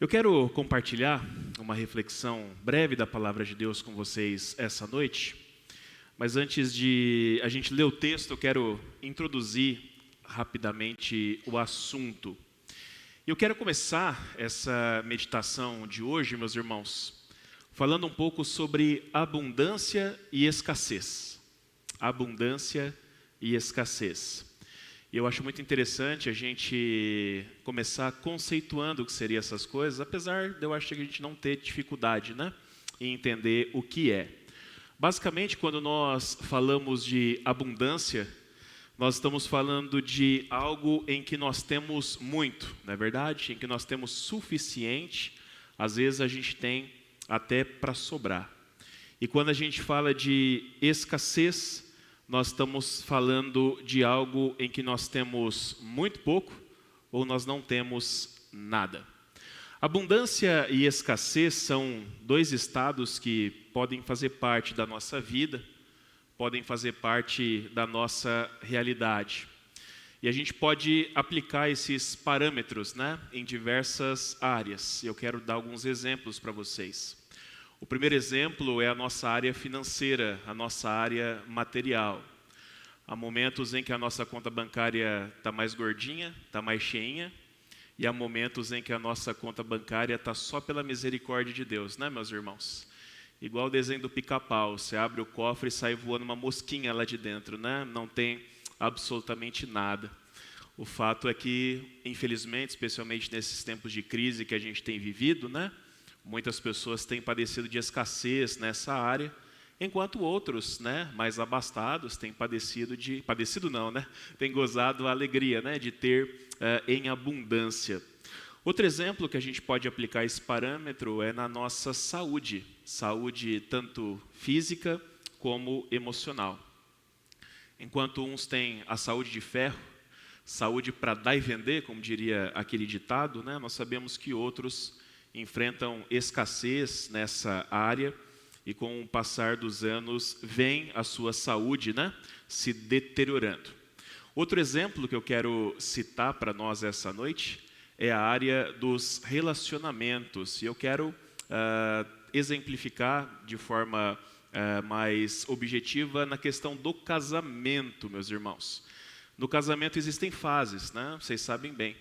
Eu quero compartilhar uma reflexão breve da palavra de Deus com vocês essa noite, mas antes de a gente ler o texto, eu quero introduzir rapidamente o assunto. Eu quero começar essa meditação de hoje, meus irmãos, falando um pouco sobre abundância e escassez. Abundância e escassez. E eu acho muito interessante a gente começar conceituando o que seriam essas coisas, apesar de eu achar que a gente não ter dificuldade, em entender o que é. Basicamente, quando nós falamos de abundância, nós estamos falando de algo em que nós temos muito, não é verdade? Em que nós temos suficiente, às vezes a gente tem até para sobrar. E quando a gente fala de escassez, nós estamos falando de algo em que nós temos muito pouco ou nós não temos nada. Abundância e escassez são dois estados que podem fazer parte da nossa vida, podem fazer parte da nossa realidade. E a gente pode aplicar esses parâmetros, em diversas áreas. Eu quero dar alguns exemplos para vocês. O primeiro exemplo é a nossa área financeira, a nossa área material. Há momentos em que a nossa conta bancária está mais gordinha, está mais cheinha, e há momentos em que a nossa conta bancária está só pela misericórdia de Deus, meus irmãos? Igual o desenho do pica-pau, você abre o cofre e sai voando uma mosquinha lá de dentro, não tem absolutamente nada. O fato é que, infelizmente, especialmente nesses tempos de crise que a gente tem vivido, muitas pessoas têm padecido de escassez nessa área, enquanto outros, mais abastados, têm têm gozado a alegria, de ter em abundância. Outro exemplo que a gente pode aplicar esse parâmetro é na nossa saúde, saúde tanto física como emocional. Enquanto uns têm a saúde de ferro, saúde para dar e vender, como diria aquele ditado, nós sabemos que outros enfrentam escassez nessa área e com o passar dos anos vem a sua saúde se deteriorando. Outro exemplo que eu quero citar para nós essa noite é a área dos relacionamentos. E eu quero exemplificar de forma mais objetiva na questão do casamento, meus irmãos. No casamento existem fases, vocês sabem bem.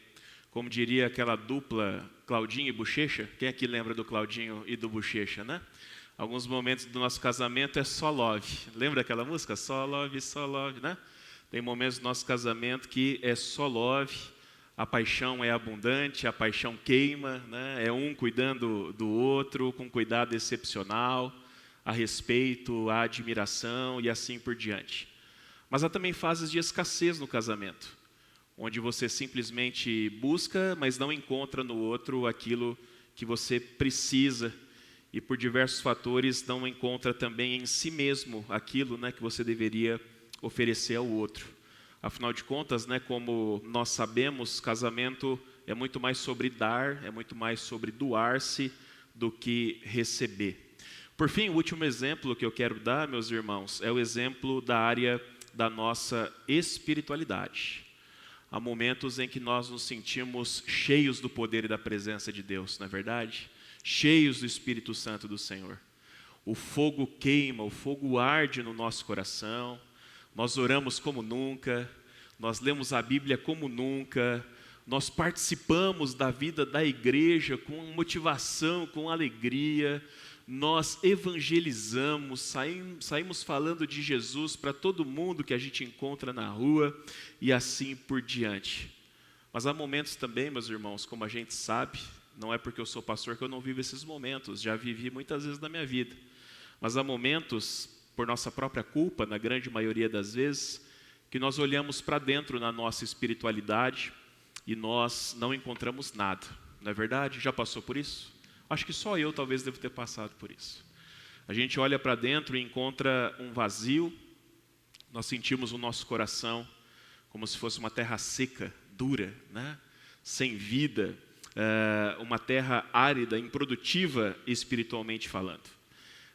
Como diria aquela dupla Claudinho e Bochecha, quem aqui lembra do Claudinho e do Bochecha, Alguns momentos do nosso casamento é só love. Lembra aquela música? Só love, Tem momentos do nosso casamento que é só love, a paixão é abundante, a paixão queima, É um cuidando do outro, com cuidado excepcional, a respeito, a admiração e assim por diante. Mas há também fases de escassez no casamento, onde você simplesmente busca, mas não encontra no outro aquilo que você precisa e por diversos fatores não encontra também em si mesmo aquilo que você deveria oferecer ao outro. Afinal de contas, como nós sabemos, casamento é muito mais sobre dar, é muito mais sobre doar-se do que receber. Por fim, o último exemplo que eu quero dar, meus irmãos, é o exemplo da área da nossa espiritualidade. Há momentos em que nós nos sentimos cheios do poder e da presença de Deus, não é verdade? Cheios do Espírito Santo do Senhor. O fogo queima, o fogo arde no nosso coração, nós oramos como nunca, nós lemos a Bíblia como nunca, nós participamos da vida da igreja com motivação, com alegria, nós evangelizamos, saímos falando de Jesus para todo mundo que a gente encontra na rua e assim por diante. Mas há momentos também, meus irmãos, como a gente sabe, não é porque eu sou pastor que eu não vivo esses momentos, já vivi muitas vezes na minha vida. Mas há momentos, por nossa própria culpa, na grande maioria das vezes, que nós olhamos para dentro na nossa espiritualidade e nós não encontramos nada, não é verdade? Já passou por isso? Acho que só eu talvez devo ter passado por isso. A gente olha para dentro e encontra um vazio, nós sentimos o nosso coração como se fosse uma terra seca, dura, sem vida, uma terra árida, improdutiva espiritualmente falando.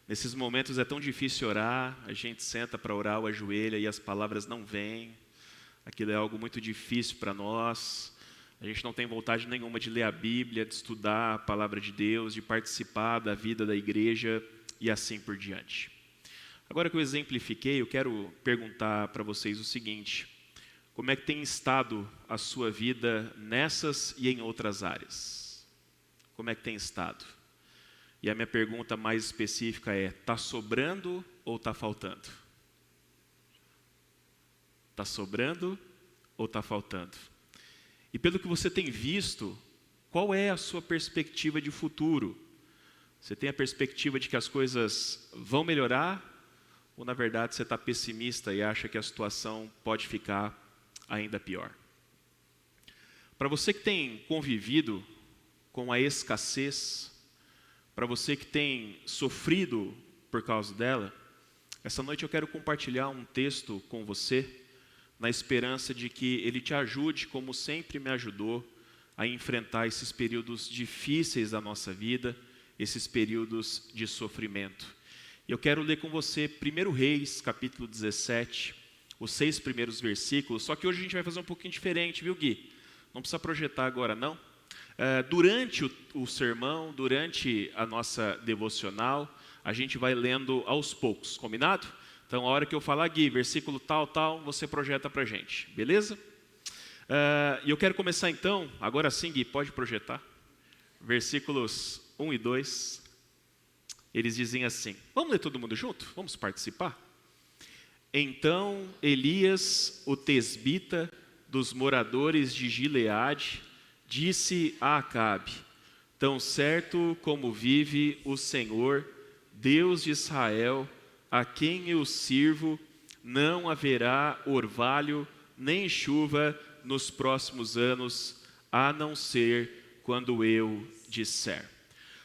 Nesses momentos é tão difícil orar, a gente senta para orar ou ajoelha e as palavras não vêm, aquilo é algo muito difícil para nós. A gente não tem vontade nenhuma de ler a Bíblia, de estudar a palavra de Deus, de participar da vida da igreja e assim por diante. Agora que eu exemplifiquei, eu quero perguntar para vocês o seguinte: como é que tem estado a sua vida nessas e em outras áreas? Como é que tem estado? E a minha pergunta mais específica é: está sobrando ou está faltando? Está sobrando ou está faltando? E pelo que você tem visto, qual é a sua perspectiva de futuro? Você tem a perspectiva de que as coisas vão melhorar? Ou, na verdade, você está pessimista e acha que a situação pode ficar ainda pior? Para você que tem convivido com a escassez, para você que tem sofrido por causa dela, essa noite eu quero compartilhar um texto com você, na esperança de que ele te ajude, como sempre me ajudou, a enfrentar esses períodos difíceis da nossa vida, esses períodos de sofrimento. E eu quero ler com você 1 Reis, capítulo 17, os 6 primeiros versículos, só que hoje a gente vai fazer um pouquinho diferente, viu, Gui? Não precisa projetar agora, não. Durante o sermão, durante a nossa devocional, a gente vai lendo aos poucos, combinado? Então, a hora que eu falar, Gui, versículo tal, tal, você projeta para a gente, beleza? E eu quero começar então, agora sim, Gui, pode projetar. Versículos 1 e 2. Eles dizem assim, vamos ler todo mundo junto? Vamos participar? Então Elias, o tesbita dos moradores de Gileade, disse a Acabe: tão certo como vive o Senhor, Deus de Israel, a quem eu sirvo, não haverá orvalho nem chuva nos próximos anos, a não ser quando eu disser.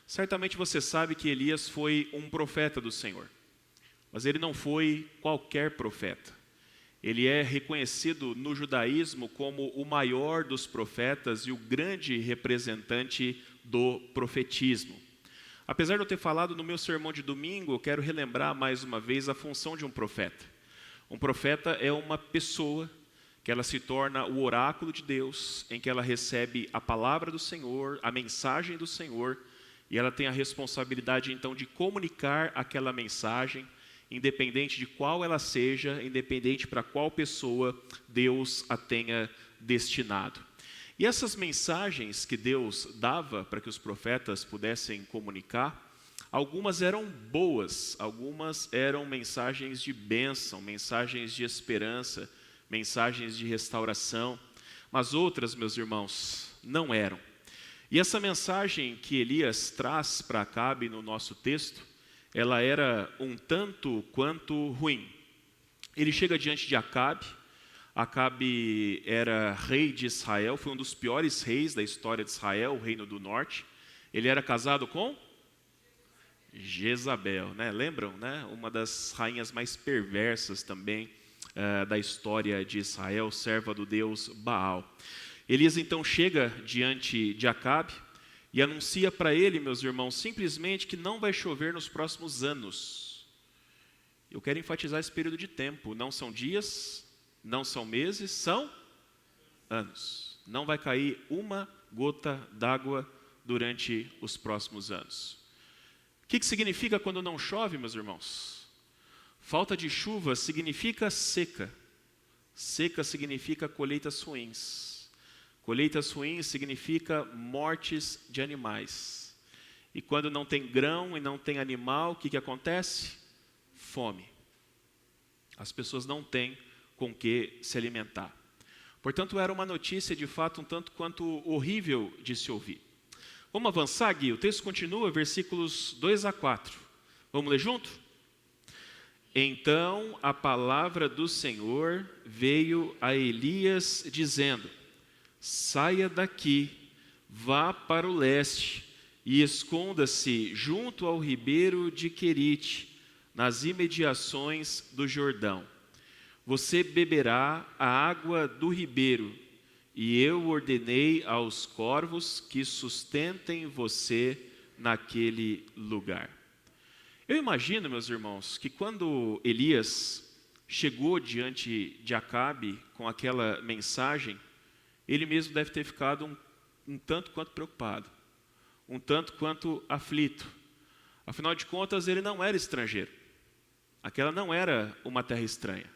Certamente você sabe que Elias foi um profeta do Senhor, mas ele não foi qualquer profeta. Ele é reconhecido no judaísmo como o maior dos profetas e o grande representante do profetismo. Apesar de eu ter falado no meu sermão de domingo, eu quero relembrar mais uma vez a função de um profeta. Um profeta é uma pessoa que ela se torna o oráculo de Deus, em que ela recebe a palavra do Senhor, a mensagem do Senhor, e ela tem a responsabilidade, então, de comunicar aquela mensagem, independente de qual ela seja, independente para qual pessoa Deus a tenha destinado. E essas mensagens que Deus dava para que os profetas pudessem comunicar, algumas eram boas, algumas eram mensagens de bênção, mensagens de esperança, mensagens de restauração, mas outras, meus irmãos, não eram. E essa mensagem que Elias traz para Acabe no nosso texto, ela era um tanto quanto ruim. Ele chega diante de Acabe. Acabe era rei de Israel, foi um dos piores reis da história de Israel, o reino do norte. Ele era casado com Jezabel, né? Lembram, né? Uma das rainhas mais perversas também da história de Israel, serva do deus Baal. Elias então chega diante de Acabe e anuncia para ele, meus irmãos, simplesmente que não vai chover nos próximos anos. Eu quero enfatizar esse período de tempo. Não são dias, não são meses, são anos. Não vai cair uma gota d'água durante os próximos anos. O que significa quando não chove, meus irmãos? Falta de chuva significa seca. Seca significa colheitas ruins. Colheitas ruins significa mortes de animais. E quando não tem grão e não tem animal, o que acontece? Fome. As pessoas não têm com que se alimentar. Portanto, era uma notícia de fato um tanto quanto horrível de se ouvir. Vamos avançar, Gui? O texto continua, versículos 2 a 4. Vamos ler junto? Então a palavra do Senhor veio a Elias dizendo: saia daqui, vá para o leste e esconda-se junto ao ribeiro de Querite, nas imediações do Jordão. Você beberá a água do ribeiro, e eu ordenei aos corvos que sustentem você naquele lugar. Eu imagino, meus irmãos, que quando Elias chegou diante de Acabe com aquela mensagem, ele mesmo deve ter ficado um tanto quanto preocupado, um tanto quanto aflito. Afinal de contas, ele não era estrangeiro. Aquela não era uma terra estranha.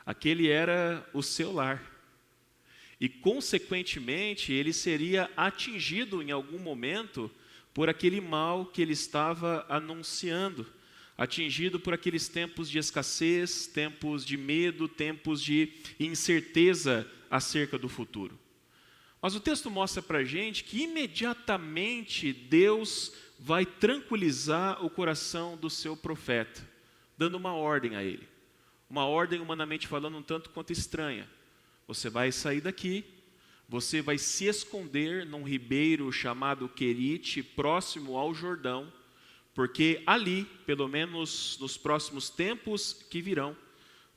Aquele era o seu lar. E, consequentemente, ele seria atingido em algum momento por aquele mal que ele estava anunciando, atingido por aqueles tempos de escassez, tempos de medo, tempos de incerteza acerca do futuro. Mas o texto mostra para a gente que imediatamente Deus vai tranquilizar o coração do seu profeta, dando uma ordem a ele. Uma ordem, humanamente falando, um tanto quanto estranha. Você vai sair daqui, você vai se esconder num ribeiro chamado Querite, próximo ao Jordão, porque ali, pelo menos nos próximos tempos que virão,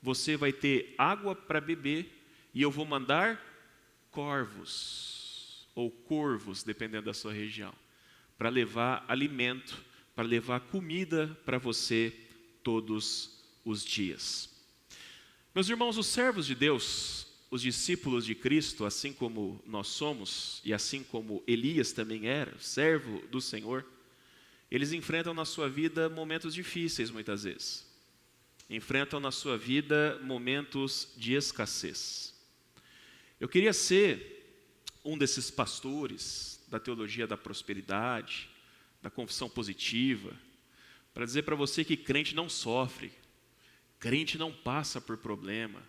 você vai ter água para beber e eu vou mandar corvos, ou corvos, dependendo da sua região, para levar alimento, para levar comida para você todos os dias. Meus irmãos, os servos de Deus, os discípulos de Cristo, assim como nós somos, e assim como Elias também era, servo do Senhor, eles enfrentam na sua vida momentos difíceis muitas vezes. Enfrentam na sua vida momentos de escassez. Eu queria ser um desses pastores da teologia da prosperidade, da confissão positiva, para dizer para você que crente não sofre, crente não passa por problema.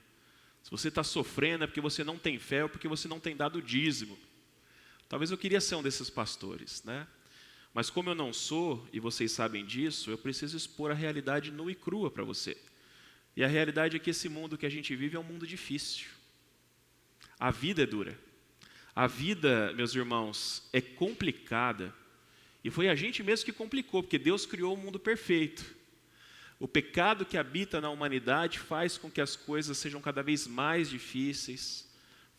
Se você está sofrendo é porque você não tem fé ou porque você não tem dado dízimo. Talvez eu queria ser um desses pastores, né? Mas como eu não sou, e vocês sabem disso, eu preciso expor a realidade nua e crua para você. E a realidade é que esse mundo que a gente vive é um mundo difícil. A vida é dura. A vida, meus irmãos, é complicada. E foi a gente mesmo que complicou, porque Deus criou um mundo perfeito. O pecado que habita na humanidade faz com que as coisas sejam cada vez mais difíceis,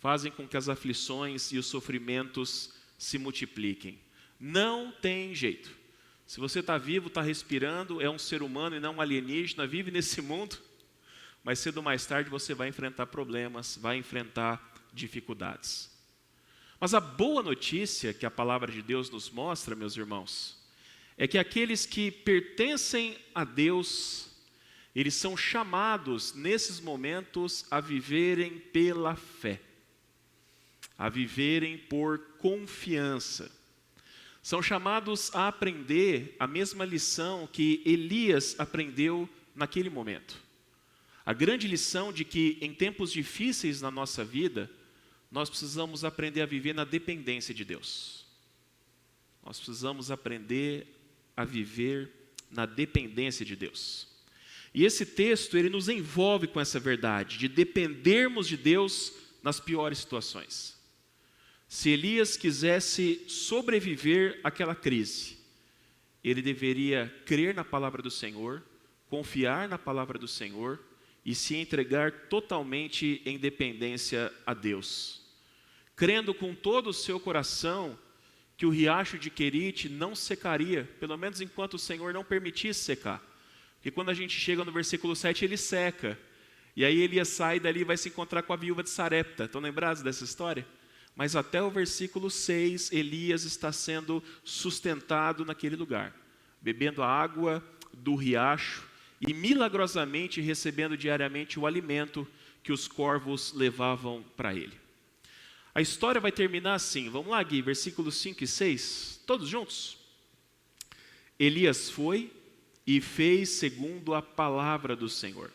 fazem com que as aflições e os sofrimentos se multipliquem. Não tem jeito. Se você está vivo, está respirando, é um ser humano e não um alienígena, vive nesse mundo, mas cedo ou mais tarde você vai enfrentar problemas, vai enfrentar dificuldades. Mas a boa notícia que a palavra de Deus nos mostra, meus irmãos, é que aqueles que pertencem a Deus, eles são chamados nesses momentos a viverem pela fé, a viverem por confiança. São chamados a aprender a mesma lição que Elias aprendeu naquele momento. A grande lição de que em tempos difíceis na nossa vida, nós precisamos aprender a viver na dependência de Deus. Nós precisamos aprender a viver na dependência de Deus. E esse texto, ele nos envolve com essa verdade, de dependermos de Deus nas piores situações. Se Elias quisesse sobreviver àquela crise, ele deveria crer na palavra do Senhor, confiar na palavra do Senhor e se entregar totalmente em dependência a Deus. Crendo com todo o seu coração que o riacho de Querite não secaria, pelo menos enquanto o Senhor não permitisse secar. Porque quando a gente chega no versículo 7, ele seca. E aí Elias sai dali e vai se encontrar com a viúva de Sarepta. Estão lembrados dessa história? Mas até o versículo 6, Elias está sendo sustentado naquele lugar, bebendo a água do riacho e milagrosamente recebendo diariamente o alimento que os corvos levavam para ele. A história vai terminar assim, vamos lá, Gui, versículos 5 e 6, todos juntos? Elias foi e fez segundo a palavra do Senhor.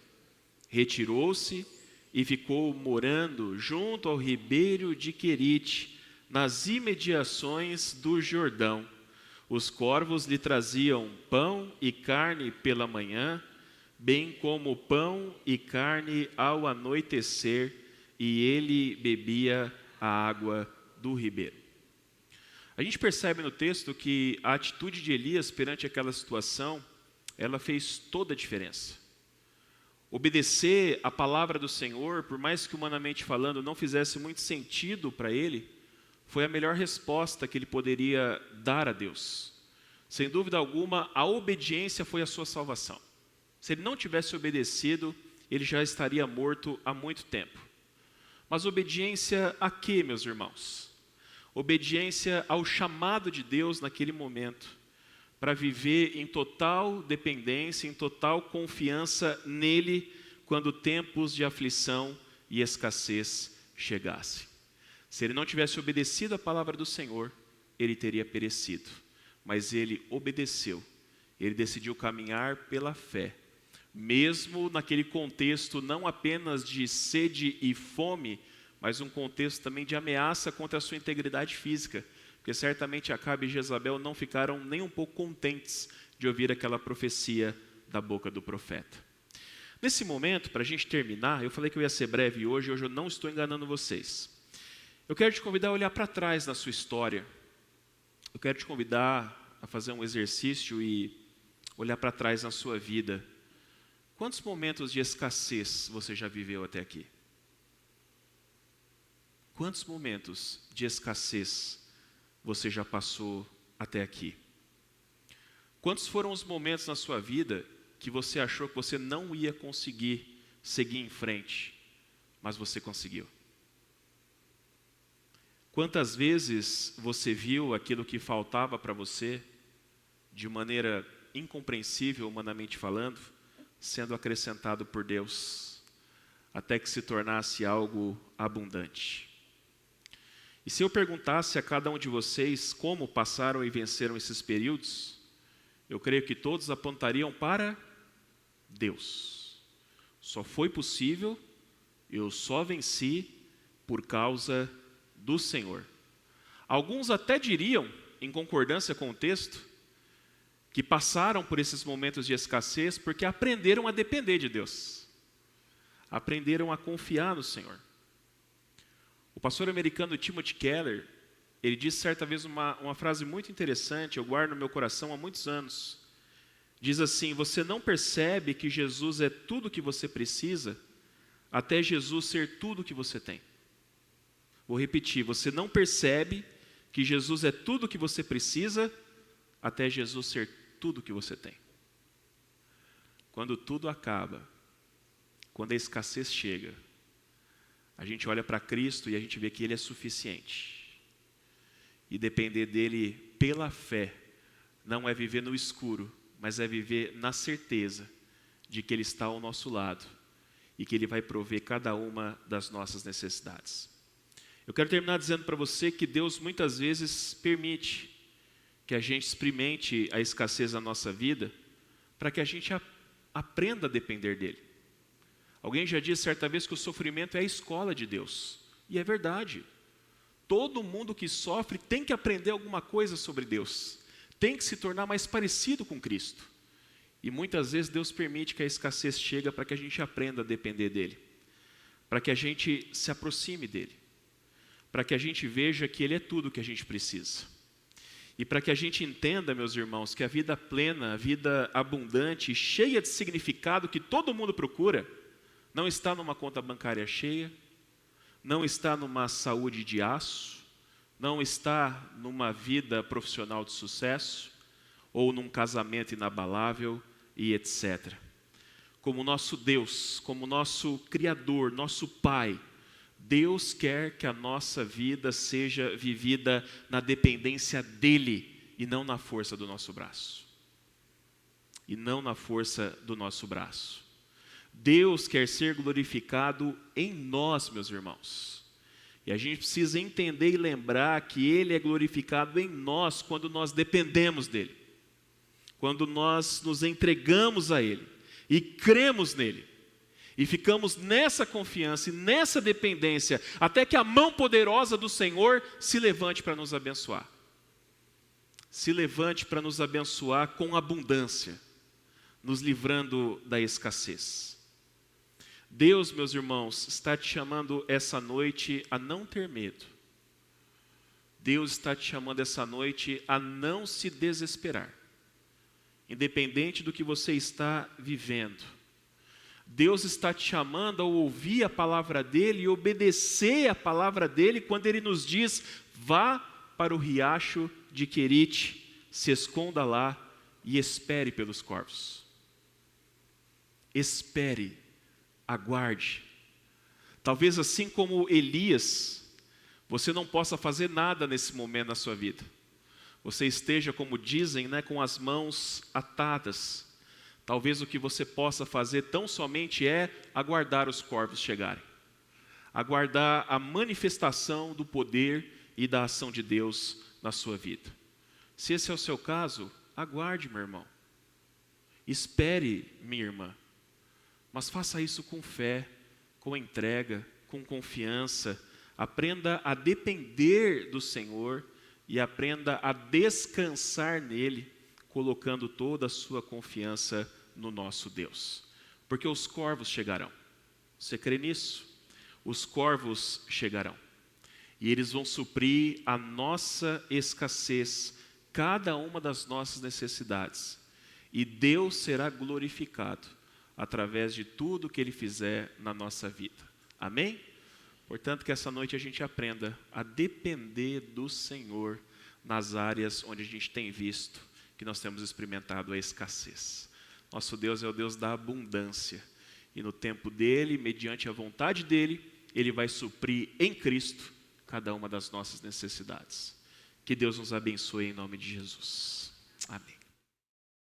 Retirou-se e ficou morando junto ao ribeiro de Querite, nas imediações do Jordão. Os corvos lhe traziam pão e carne pela manhã, bem como pão e carne ao anoitecer, e ele bebia a água do ribeiro. A gente percebe no texto que a atitude de Elias perante aquela situação, ela fez toda a diferença. Obedecer a palavra do Senhor, por mais que humanamente falando não fizesse muito sentido para ele, foi a melhor resposta que ele poderia dar a Deus. Sem dúvida alguma, a obediência foi a sua salvação. Se ele não tivesse obedecido, ele já estaria morto há muito tempo. Mas obediência a quê, meus irmãos? Obediência ao chamado de Deus naquele momento, para viver em total dependência, em total confiança nele, quando tempos de aflição e escassez chegassem. Se ele não tivesse obedecido a palavra do Senhor, ele teria perecido. Mas ele obedeceu, ele decidiu caminhar pela fé, mesmo naquele contexto não apenas de sede e fome, mas um contexto também de ameaça contra a sua integridade física, porque certamente Acabe e Jezabel não ficaram nem um pouco contentes de ouvir aquela profecia da boca do profeta. Nesse momento, para a gente terminar, eu falei que eu ia ser breve hoje eu não estou enganando vocês. Eu quero te convidar a olhar para trás na sua história. Eu quero te convidar a fazer um exercício e olhar para trás na sua vida. Quantos momentos de escassez você já viveu até aqui? Quantos momentos de escassez você já passou até aqui? Quantos foram os momentos na sua vida que você achou que você não ia conseguir seguir em frente, mas você conseguiu? Quantas vezes você viu aquilo que faltava para você, de maneira incompreensível, humanamente falando, sendo acrescentado por Deus, até que se tornasse algo abundante? E se eu perguntasse a cada um de vocês como passaram e venceram esses períodos, eu creio que todos apontariam para Deus. Só foi possível, eu só venci por causa do Senhor. Alguns até diriam, em concordância com o texto, que passaram por esses momentos de escassez porque aprenderam a depender de Deus. Aprenderam a confiar no Senhor. O pastor americano Timothy Keller, ele disse certa vez uma frase muito interessante, eu guardo no meu coração há muitos anos. Diz assim: você não percebe que Jesus é tudo o que você precisa, até Jesus ser tudo o que você tem. Vou repetir, você não percebe que Jesus é tudo o que você precisa, até Jesus ser tudo o que você tem. Quando tudo acaba, quando a escassez chega, a gente olha para Cristo e a gente vê que Ele é suficiente. E depender dEle pela fé não é viver no escuro, mas é viver na certeza de que Ele está ao nosso lado e que Ele vai prover cada uma das nossas necessidades. Eu quero terminar dizendo para você que Deus muitas vezes permite que a gente experimente a escassez na nossa vida para que a gente aprenda a depender dEle. Alguém já disse certa vez que o sofrimento é a escola de Deus. E é verdade. Todo mundo que sofre tem que aprender alguma coisa sobre Deus. Tem que se tornar mais parecido com Cristo. E muitas vezes Deus permite que a escassez chegue para que a gente aprenda a depender dEle. Para que a gente se aproxime dEle. Para que a gente veja que Ele é tudo o que a gente precisa. E para que a gente entenda, meus irmãos, que a vida plena, a vida abundante, cheia de significado que todo mundo procura, não está numa conta bancária cheia, não está numa saúde de aço, não está numa vida profissional de sucesso, ou num casamento inabalável e etc. Como nosso Deus, como nosso Criador, nosso Pai, Deus quer que a nossa vida seja vivida na dependência dEle e não na força do nosso braço. E não na força do nosso braço. Deus quer ser glorificado em nós, meus irmãos. E a gente precisa entender e lembrar que Ele é glorificado em nós quando nós dependemos dEle. Quando nós nos entregamos a Ele e cremos nele. E ficamos nessa confiança e nessa dependência até que a mão poderosa do Senhor se levante para nos abençoar. Se levante para nos abençoar com abundância, nos livrando da escassez. Deus, meus irmãos, está te chamando essa noite a não ter medo. Deus está te chamando essa noite a não se desesperar. Independente do que você está vivendo. Deus está te chamando a ouvir a palavra dEle e obedecer a palavra dEle quando Ele nos diz, vá para o riacho de Querite, se esconda lá e espere pelos corvos. Espere, aguarde, Talvez assim como Elias, você não possa fazer nada nesse momento na sua vida. Você esteja, como dizem, né, com as mãos atadas. Talvez o que você possa fazer tão somente é aguardar os corvos chegarem. Aguardar a manifestação do poder e da ação de Deus na sua vida. Se esse é o seu caso, aguarde, meu irmão. Espere, minha irmã. Mas faça isso com fé, com entrega, com confiança. Aprenda a depender do Senhor e aprenda a descansar nele, colocando toda a sua confiança no nosso Deus. Porque os corvos chegarão. Você crê nisso? Os corvos chegarão. E eles vão suprir a nossa escassez, cada uma das nossas necessidades. E Deus será glorificado através de tudo que Ele fizer na nossa vida. Amém? Portanto, que essa noite a gente aprenda a depender do Senhor nas áreas onde a gente tem visto que nós temos experimentado a escassez. Nosso Deus é o Deus da abundância. E no tempo dEle, mediante a vontade dEle, Ele vai suprir em Cristo cada uma das nossas necessidades. Que Deus nos abençoe em nome de Jesus. Amém.